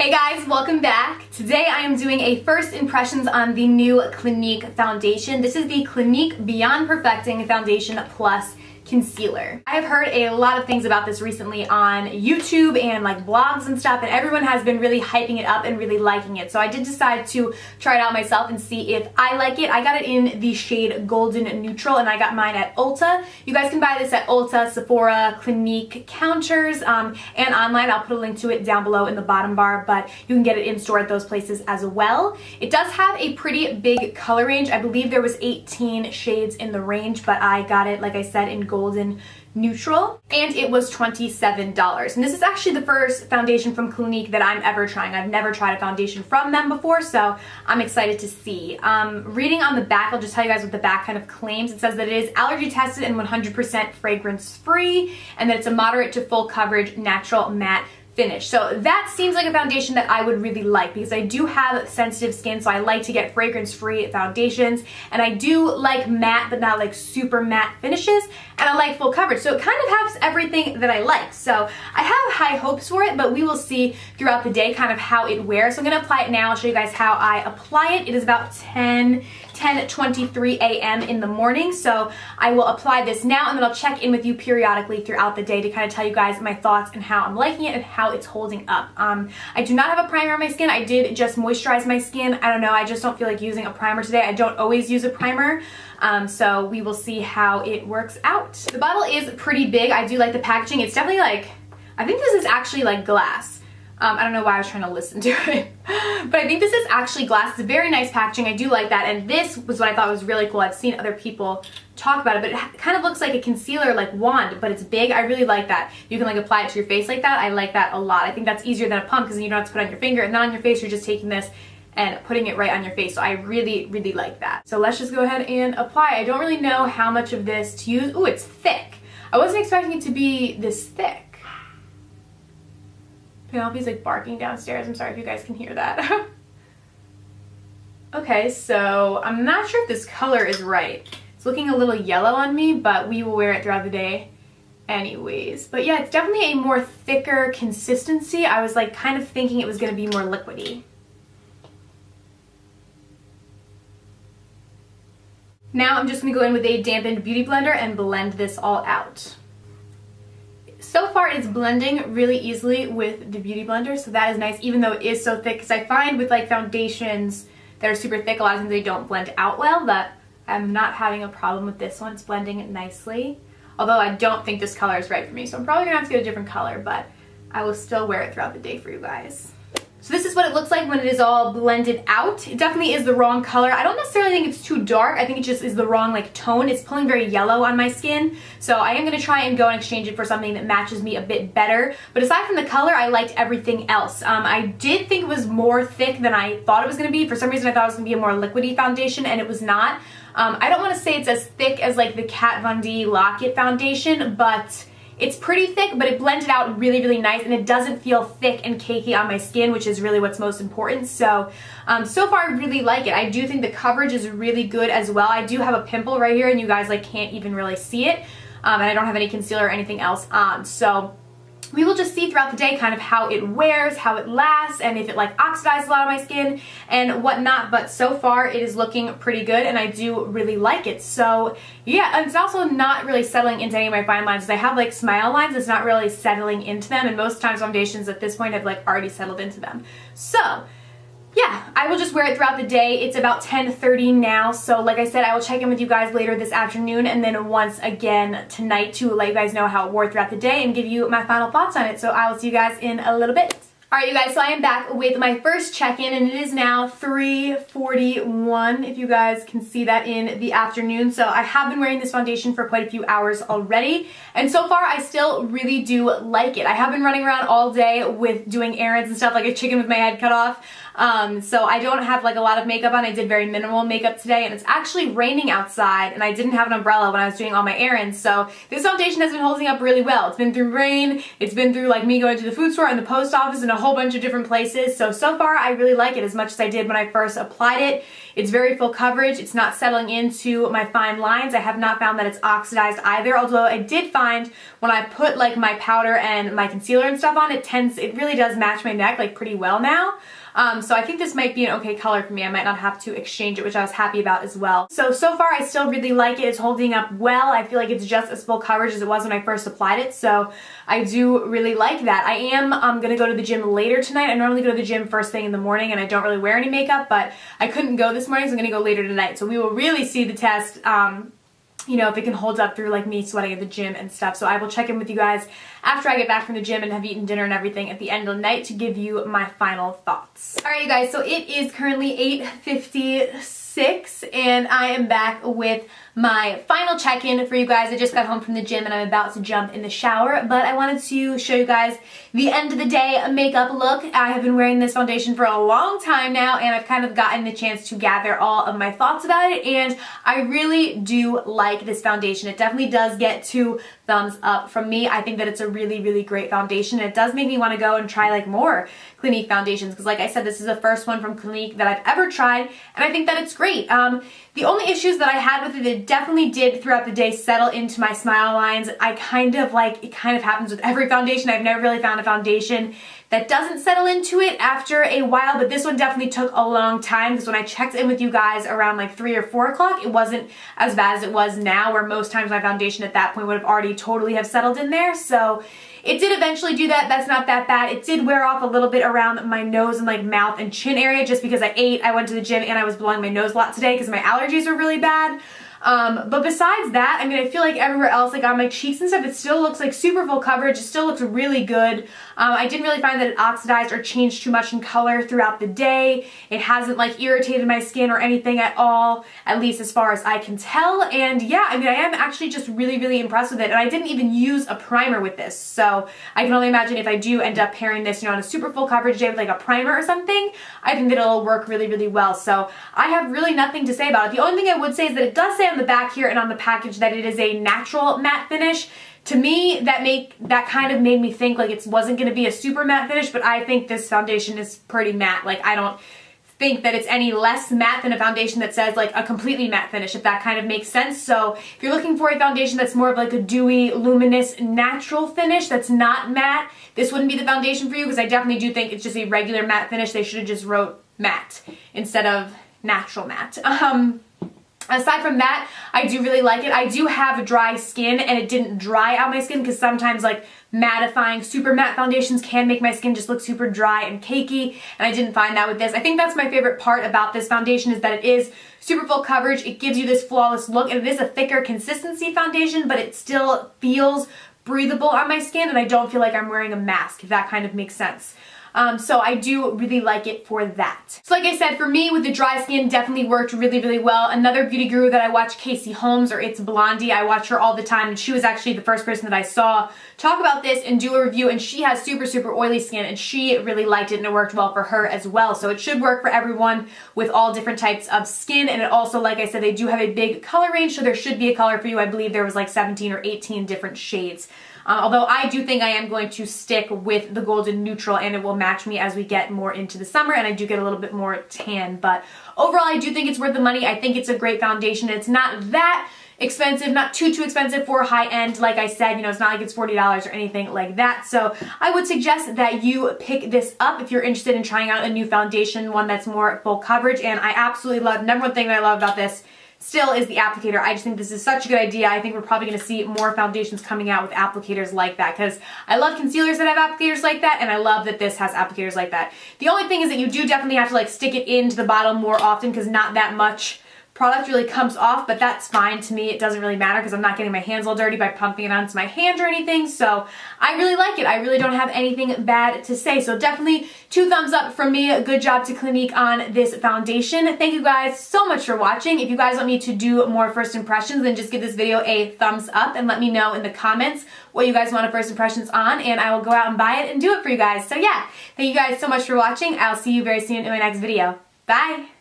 Hey guys, welcome back. Today I am doing a first impressions on the new Clinique foundation. This is the Clinique Beyond Perfecting Foundation Plus Concealer. I have heard a lot of things about this recently on YouTube and like blogs and stuff, and everyone has been really hyping it up and really liking it. So I did decide to try it out myself and see if I like it. I got it in the shade Golden Neutral and I got mine at Ulta. You guys can buy this at Ulta, Sephora, Clinique counters, and online. I'll put a link to it down below in the bottom bar, but you can get it in store at those places as well. It does have a pretty big color range. I believe there was 18 shades in the range, but I got it, like I said, in Golden Neutral, and it was $27. And this is actually the first foundation from Clinique that I'm ever trying. I've never tried a foundation from them before, so I'm excited to see. Reading on the back, I'll just tell you guys what the back kind of claims. It says that it is allergy tested and 100% fragrance free, and that it's a moderate to full coverage natural matte finish. So that seems like a foundation that I would really like because I do have sensitive skin, so I like to get fragrance-free foundations, and I do like matte but not like super matte finishes, and I like full coverage. So it kind of has everything that I like. So I have high hopes for it, but we will see throughout the day kind of how it wears. So I'm going to apply it now. I'll show you guys how I apply it. It is about 10:23 a.m. in the morning, so I will apply this now, and then I'll check in with you periodically throughout the day to kind of tell you guys my thoughts and how I'm liking it and how it's holding up. I do not have a primer on my skin. I did just moisturize my skin. I don't know, I just don't feel like using a primer today. I don't always use a primer, so we will see how it works out. The bottle is pretty big. I do like the packaging. It's definitely like, I think this is actually like glass. I don't know why I was trying to listen to it, but I think this is actually glass. It's a very nice packaging. I do like that, and this was what I thought was really cool. I've seen other people talk about it, but it kind of looks like a concealer like wand, but it's big. I really like that. You can like apply it to your face like that. I like that a lot. I think that's easier than a pump because then you don't have to put it on your finger, and then on your face you're just taking this and putting it right on your face. So I really, really like that. So let's just go ahead and apply. I don't really know how much of this to use. Ooh, it's thick. I wasn't expecting it to be this thick. Penelope's like barking downstairs. I'm sorry if you guys can hear that. Okay, so I'm not sure if this color is right. It's looking a little yellow on me, but we will wear it throughout the day anyways. But yeah, it's definitely a more thicker consistency. I was like kind of thinking it was going to be more liquidy. Now I'm just going to go in with a dampened beauty blender and blend this all out. So far it's blending really easily with the beauty blender, so that is nice, even though it is so thick, because I find with like foundations that are super thick, a lot of times they don't blend out well, but I'm not having a problem with this one. It's blending nicely, although I don't think this color is right for me, so I'm probably gonna have to get a different color, but I will still wear it throughout the day for you guys. So this is what it looks like when it is all blended out. It definitely is the wrong color. I don't necessarily think it's too dark. I think it just is the wrong like tone. It's pulling very yellow on my skin. So I am going to try and go and exchange it for something that matches me a bit better. But aside from the color, I liked everything else. I did think it was more thick than I thought it was going to be. For some reason, I thought it was going to be a more liquidy foundation, and it was not. I don't want to say it's as thick as like the Kat Von D Lock-It foundation, but it's pretty thick, but it blended out really, really nice, and it doesn't feel thick and cakey on my skin, which is really what's most important. So, so far I really like it. I do think the coverage is really good as well. I do have a pimple right here, and you guys like can't even really see it, and I don't have any concealer or anything else on. So we will just see throughout the day kind of how it wears, how it lasts, and if it like oxidizes a lot on my skin and whatnot. But so far it is looking pretty good, and I do really like it. So yeah, and it's also not really settling into any of my fine lines. I have like smile lines, it's not really settling into them, and most times foundations at this point have like already settled into them. So yeah, I will just wear it throughout the day. It's about 10:30 now, so like I said, I will check in with you guys later this afternoon, and then once again tonight to let you guys know how it wore throughout the day and give you my final thoughts on it. So I will see you guys in a little bit. Alright you guys, so I am back with my first check-in, and it is now 3:41, if you guys can see that in the afternoon. So I have been wearing this foundation for quite a few hours already, and so far I still really do like it. I have been running around all day with doing errands and stuff, like a chicken with my head cut off. So I don't have like a lot of makeup on. I did very minimal makeup today, and it's actually raining outside, and I didn't have an umbrella when I was doing all my errands, so this foundation has been holding up really well. It's been through rain, it's been through like me going to the food store and the post office and a whole bunch of different places. So far I really like it as much as I did when I first applied it. It's very full coverage. It's not settling into my fine lines. I have not found that it's oxidized either, although I did find when I put like my powder and my concealer and stuff on, it really does match my neck like pretty well now. So I think this might be an okay color for me. I might not have to exchange it, which I was happy about as well. So far I still really like it. It's holding up well. I feel like it's just as full coverage as it was when I first applied it. So I do really like that. I am going to go to the gym later tonight. I normally go to the gym first thing in the morning and I don't really wear any makeup, but I couldn't go this morning, so I'm going to go later tonight. So we will really see the test, you know, if it can hold up through like me sweating at the gym and stuff. So I will check in with you guys after I get back from the gym and have eaten dinner and everything at the end of the night to give you my final thoughts. Alright you guys, so it is currently 8:56 and I am back with my final check-in for you guys. I just got home from the gym and I'm about to jump in the shower, but I wanted to show you guys the end of the day makeup look. I have been wearing this foundation for a long time now and I've kind of gotten the chance to gather all of my thoughts about it, and I really do like this foundation. It definitely does get 2 thumbs up from me. I think that it's a really, really great foundation. It does make me want to go and try like more Clinique foundations because like I said, this is the first one from Clinique that I've ever tried and I think that it's great. The only issues that I had with it definitely did throughout the day settle into my smile lines. It kind of happens with every foundation. I've never really found a foundation that doesn't settle into it after a while, but this one definitely took a long time because when I checked in with you guys around like 3 or 4 o'clock, it wasn't as bad as it was now, where most times my foundation at that point would have already totally have settled in there. So it did eventually do that. That's not that bad. It did wear off a little bit around my nose and like mouth and chin area just because I went to the gym and I was blowing my nose a lot today because my allergies were really bad. But besides that, I mean, I feel like everywhere else, like on my cheeks and stuff, it still looks like super full coverage. It still looks really good. I didn't really find that it oxidized or changed too much in color throughout the day. It hasn't like irritated my skin or anything at all, at least as far as I can tell. And yeah, I mean, I am actually just really, really impressed with it. And I didn't even use a primer with this. So I can only imagine if I do end up pairing this, you know, on a super full coverage day with like a primer or something, I think that it'll work really, really well. So I have really nothing to say about it. The only thing I would say is that it does say on the back here and on the package that it is a natural matte finish. To me, that kind of made me think like it wasn't going to be a super matte finish, but I think this foundation is pretty matte. Like, I don't think that it's any less matte than a foundation that says like a completely matte finish, if that kind of makes sense. So if you're looking for a foundation that's more of like a dewy, luminous, natural finish that's not matte, this wouldn't be the foundation for you, because I definitely do think it's just a regular matte finish. They should have just wrote matte instead of natural matte. Aside from that, I do really like it. I do have dry skin and it didn't dry out my skin, because sometimes like mattifying super matte foundations can make my skin just look super dry and cakey, and I didn't find that with this. I think that's my favorite part about this foundation, is that it is super full coverage. It gives you this flawless look, and it is a thicker consistency foundation, but it still feels breathable on my skin, and I don't feel like I'm wearing a mask, if that kind of makes sense. So I do really like it for that. So like I said, for me with the dry skin, definitely worked really, really well. Another beauty guru that I watch, Casey Holmes, or It's Blondie, I watch her all the time, and she was actually the first person that I saw talk about this and do a review, and she has super, super oily skin, and she really liked it, and it worked well for her as well. So it should work for everyone with all different types of skin, and it also, like I said, they do have a big color range, so there should be a color for you. I believe there was like 17 or 18 different shades. Although I do think I am going to stick with the golden neutral, and it will match me as we get more into the summer, and I do get a little bit more tan. But overall, I do think it's worth the money. I think it's a great foundation. It's not that expensive, not too expensive for high end. Like I said, you know, it's not like it's $40 or anything like that. So I would suggest that you pick this up if you're interested in trying out a new foundation, one that's more full coverage. And I absolutely love, number one thing that I love about this still is the applicator. I just think this is such a good idea. I think we're probably going to see more foundations coming out with applicators like that, because I love concealers that have applicators like that, and I love that this has applicators like that. The only thing is that you do definitely have to like stick it into the bottle more often, because not that much product really comes off, but that's fine to me. It doesn't really matter, because I'm not getting my hands all dirty by pumping it onto my hand or anything. So I really like it. I really don't have anything bad to say. So definitely 2 thumbs up from me. Good job to Clinique on this foundation. Thank you guys so much for watching. If you guys want me to do more first impressions, then just give this video a thumbs up and let me know in the comments what you guys want a first impressions on, and I will go out and buy it and do it for you guys. So yeah, thank you guys so much for watching. I'll see you very soon in my next video. Bye!